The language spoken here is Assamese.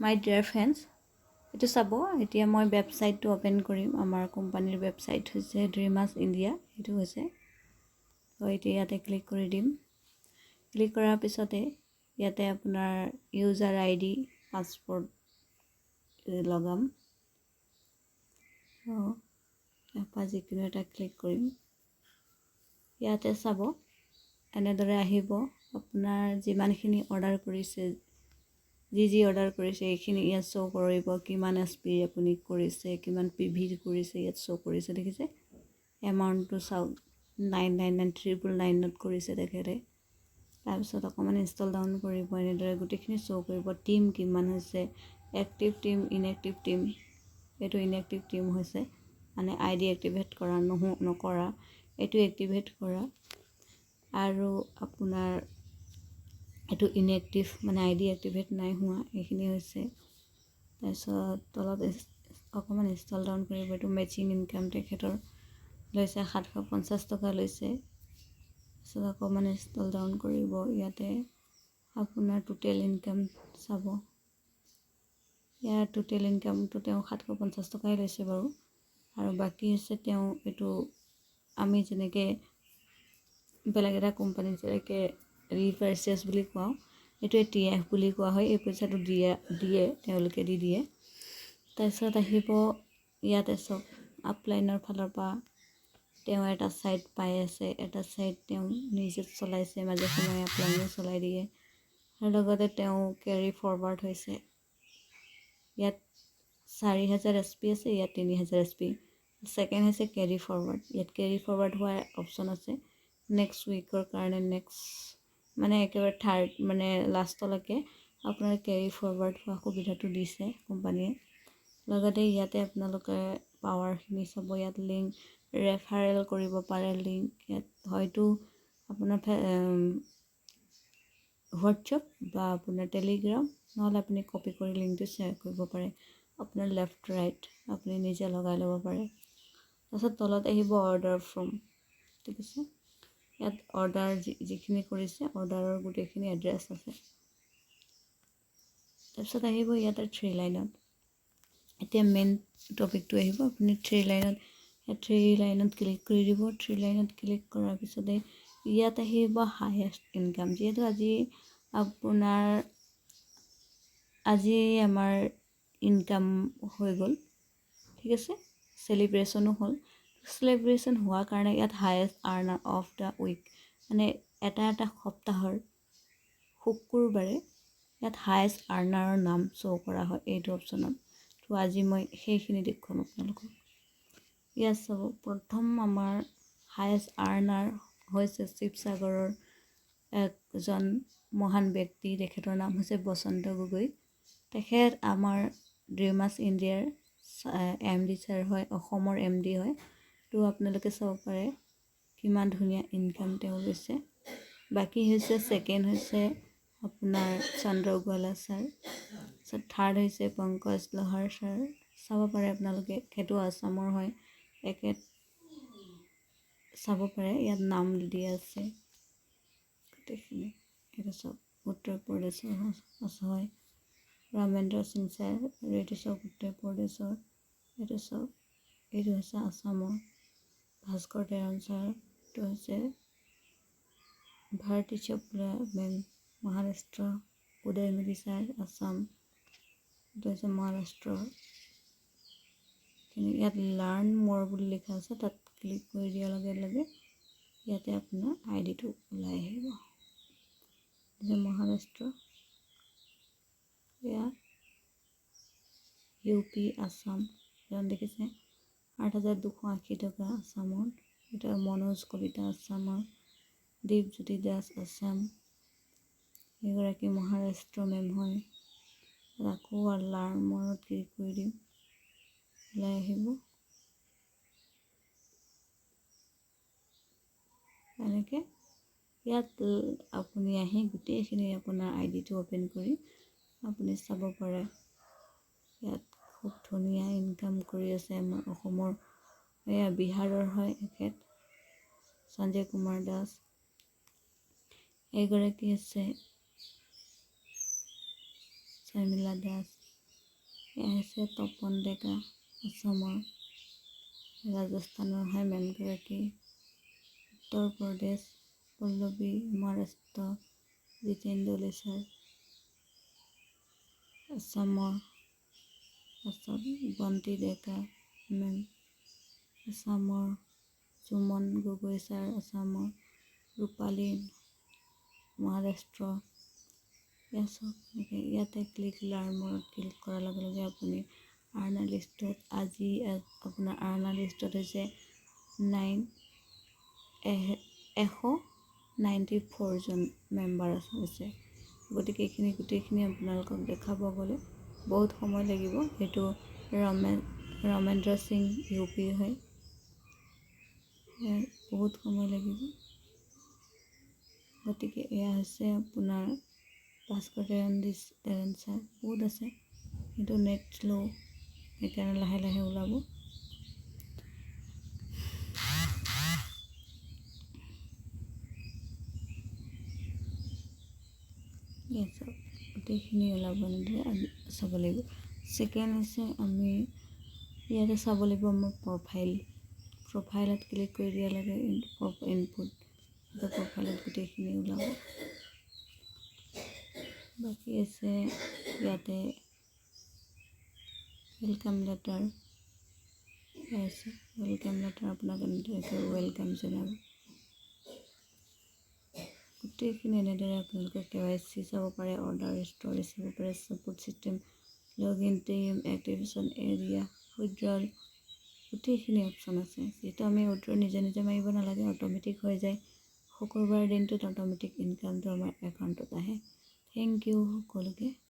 মাই ডিয়াৰ ফ্ৰেণ্ডছ, এইটো চাব। এতিয়া মই ৱেবছাইটটো অ'পেন কৰিম। আমাৰ কোম্পানীৰ ৱেবছাইট হৈছে ড্ৰিমাছ ইণ্ডিয়া। এইটো হৈছে তো এতিয়া ইয়াতে ক্লিক কৰি দিম। ক্লিক কৰাৰ পিছতে ইয়াতে আপোনাৰ ইউজাৰ আই ডি পাছপৰ্ট লগাম। তাৰপৰা যিকোনো এটা ক্লিক কৰিম। ইয়াতে চাব এনেদৰে আহিব। আপোনাৰ যিমানখিনি অৰ্ডাৰ কৰিছে, যি অৰ্ডাৰ কৰিছে এইখিনি ইয়াত শ্ব' কৰিব। কিমান SP আপুনি কৰিছে, কিমান PV কৰিছে ইয়াত শ্ব' কৰিছে, দেখিছে। এমাউণ্টটো চাওক, 999,999 কৰিছে তেখেতে। তাৰপিছত অকণমান ইনষ্টল ডাউন কৰিব। এনেদৰে গোটেইখিনি শ্ব' কৰিব। টীম কিমান হৈছে, এক্টিভ টীম, ইনএক্টিভ টীম। এইটো ইনএক্টিভ টীম হৈছে, মানে ID এক্টিভেট কৰা নকৰা, এইটো এক্টিভেট কৰা। আৰু আপোনাৰ এইটো ইনএক্টিভ, মানে ID এক্টিভেট নাই হোৱা, এইখিনি হৈছে। তাৰপিছত তলত অকণমান ইনষ্টল ডাউন কৰিব। এইটো মেচিং ইনকাম তেখেতৰ লৈছে 750 টকা লৈছে। তাৰপিছত অকণমান ইনষ্টল ডাউন কৰিব। ইয়াতে আপোনাৰ টোটেল ইনকাম চাব। ইয়াৰ টোটেল ইনকামটো তেওঁ 750 টকাই লৈছে বাৰু। আৰু বাকী হৈছে তেওঁ এইটো আমি যেনেকৈ বেলেগ এটা কোম্পানীত যেনেকৈ ৰিপাৰ্চেছ বুলি কওঁ, এইটোৱে TF বুলি কোৱা হয়। এই পইচাটো দিয়ে তেওঁলোকে দি দিয়ে। তাৰপিছত আহিব ইয়াতে চাওক, আপলাইনৰ ফালৰ পৰা তেওঁ এটা ছাইট পাই আছে। এটা ছাইট তেওঁ নিজে চলাইছে, মাজে সময়ে আপলাইনো চলাই দিয়ে। আৰু লগতে তেওঁ কেৰি ফৰৱাৰ্ড হৈছে। ইয়াত 4000 SP আছে, ইয়াত 3000 SP। ছেকেণ্ড হৈছে কেৰি ফৰৱাৰ্ড। ইয়াত কেৰি ফৰৱাৰ্ড হোৱাৰ অপশ্যন আছে। নেক্সট উইকৰ কাৰণে, মানে একেবাৰে থাৰ্ড, মানে লাষ্টলৈকে আপোনাৰ কেৰি ফৰৱাৰ্ড হোৱা সুবিধাটো দিছে কোম্পানীয়ে। লগতে ইয়াতে আপোনালোকে পাৱাৰখিনি চাব। ইয়াত লিংক ৰেফাৰেল কৰিব পাৰে। লিংক ইয়াত হয়তো আপোনাৰ হোৱাটছএপ বা আপোনাৰ টেলিগ্ৰাম, নহ'লে আপুনি কপি কৰি লিংকটো শ্বেয়াৰ কৰিব পাৰে। আপোনাৰ লেফ্ট ৰাইট আপুনি নিজে লগাই ল'ব পাৰে। তাৰপিছত তলত আহিব অৰ্ডাৰ ফ্ৰম, ঠিক আছে। ইয়াত অৰ্ডাৰ যিখিনি কৰিছে, অৰ্ডাৰৰ গোটেইখিনি এড্ৰেছ আছে। তাৰপিছত আহিব ইয়াতে 3 লাইনত। এতিয়া মেইন টপিকটো আহিব। আপুনি 3 লাইনত ক্লিক কৰি দিব। 3 লাইনত ক্লিক কৰাৰ পিছতে ইয়াত আহিব হায়েষ্ট ইনকাম। যিহেতু আজি আমাৰ ইনকাম হৈ গ'ল, ঠিক আছে। চেলিব্ৰেশ্যনো হ'ল। চেলিব্ৰেশ্যন হোৱাৰ কাৰণে ইয়াত হায়েষ্ট আৰ্নাৰ অফ দ্য উইক, মানে এটা সপ্তাহৰ শুকুৰবাৰে ইয়াত হায়েষ্ট আৰ্নাৰৰ নাম শ্ব' কৰা হয় এইটো অপশ্যনত। তো আজি মই সেইখিনি দেখুৱাম আপোনালোকক। ইয়াত চাব, প্ৰথম আমাৰ হায়েষ্ট আৰ্নাৰ হৈছে শিৱসাগৰৰ এজন মহান ব্যক্তি। তেখেতৰ নাম হৈছে বসন্ত গগৈ। তেখেত আমাৰ ড্ৰিমাছ ইণ্ডিয়াৰ MD ছাৰ হয়, অসমৰ MD হয়। তো আপোনালোকে চাব পাৰে কিমান ধুনীয়া ইনকাম তেওঁ লৈছে। বাকী হৈছে ছেকেণ্ড হৈছে আপোনাৰ চন্দ্ৰগোৱালা ছাৰ। তাৰপিছত থাৰ্ড হৈছে পংকজ লোহাৰ ছাৰ। চাব পাৰে আপোনালোকে, সেইটো আছামৰ হয়। চাব পাৰে, ইয়াত নাম দিয়া আছে গোটেইখিনি। এইটো চব উত্তৰ প্ৰদেশৰ হয়। ৰামেন্দ্ৰ সিং ছাৰ, এইটো চব উত্তৰ প্ৰদেশৰ। এইটো চব, এইটো হৈছে আছামৰ। ভাস্কৰ তেৰণ ছাৰ, এইটো হৈছে ভাৰতী চোপ্ৰা মেম, মহাৰাষ্ট্ৰ। উদয়মতি ছাৰ, আছাম। এইটো হৈছে মহাৰাষ্ট্ৰ। ইয়াত লাৰ্ণ মোৰ বুলি লিখা আছে, তাত ক্লিক কৰি দিয়াৰ লগে লগে ইয়াতে আপোনাৰ ID টো ওলাই আহিব। মহাৰাষ্ট্ৰ, এয়া UP, আছাম। দেখিছে 8,280 টকা আছামৰ। এটা মনোজ কলিতা আছামৰ। দীপজ্যোতি দাস আছাম, এগৰাকী মহাৰাষ্ট্ৰ মেম হয়। আকৌ লাৰ্ণ মৰত ক্লিক কৰি দিম, ওলাই আহিব। এনেকৈ ইয়াত আপুনি আহি গোটেইখিনি আপোনাৰ ID টো অ'পেন কৰি আপুনি চাব পাৰে। ইয়াত খুব ধুনীয়া ইনকাম কৰি আছে আমাৰ অসমৰ। এয়া বিহাৰৰ হয় এখেত, সঞ্জয় কুমাৰ দাস। এগৰাকী আছে শৰ্মিলা দাস। এয়া হৈছে তপন ডেকা, অসমৰ। ৰাজস্থানৰ হয় মেনগৰাকী। উত্তৰ প্ৰদেশ পল্লৱী, মহাৰাষ্ট্ৰ জিতেন দলেশ্বৰ। অসমৰ বন্তি ডেকা মেম। অসমৰ সুমন গগৈ ছাৰ, অসমৰ। ৰূপালী, মহাৰাষ্ট্ৰ। ইয়াতে ক্লিক লাৰ্ণত ক্লিক কৰাৰ লগে লগে আপুনি আৰ্নাৰ লিষ্টত আজি আপোনাৰ আৰ্নাৰ লিষ্টত হৈছে 194 জন মেম্বাৰ হৈছে। গতিকে এইখিনি গোটেইখিনি আপোনালোকক দেখাব গ'লে বহুত সময় লাগিব। এইটো ৰমেন্দ্ৰ সিং ইউ.পি. হয়। বহুত সময় লাগিব। গতিকে এয়া হৈছে আপোনাৰ ভাস্কৰ তেৰণ ছাৰ। বহুত আছে, কিন্তু নেট শ্ল' সেইকাৰণে লাহে লাহে ওলাব। গোটেইখিনি ওলাব এনেদৰে চাব লাগিব। ছেকেণ্ড হৈছে আমি ইয়াতে চাব লাগিব আমাৰ প্ৰফাইলত ক্লিক কৰি দিয়াৰ লগে ইনপুট প্ৰফাইলত গোটেইখিনি ওলাব। বাকী আছে ইয়াতে ৱেলকাম লেটাৰ আছে। ৱেলকাম লেটাৰ আপোনাক এনেদৰে ৱেলকাম জনাব। গোটেইখিনি এনেদৰে আপোনালোকে KYC চাব পাৰে, অৰ্ডাৰ ষ্ট'ৰেজ চাব পাৰে, support system, login team, activation area, withdrawal, গোটেইখিনি অপশ্যন আছে। যিহেতু আমি উইথড্ৰ নিজে মাৰিব নালাগে, অট'মেটিক হৈ যায়। শুকুৰবাৰ দিনটোত অট'মেটিক ইনকামটো আমাৰ একাউণ্টত আহে। থেংক ইউ সকলোকে।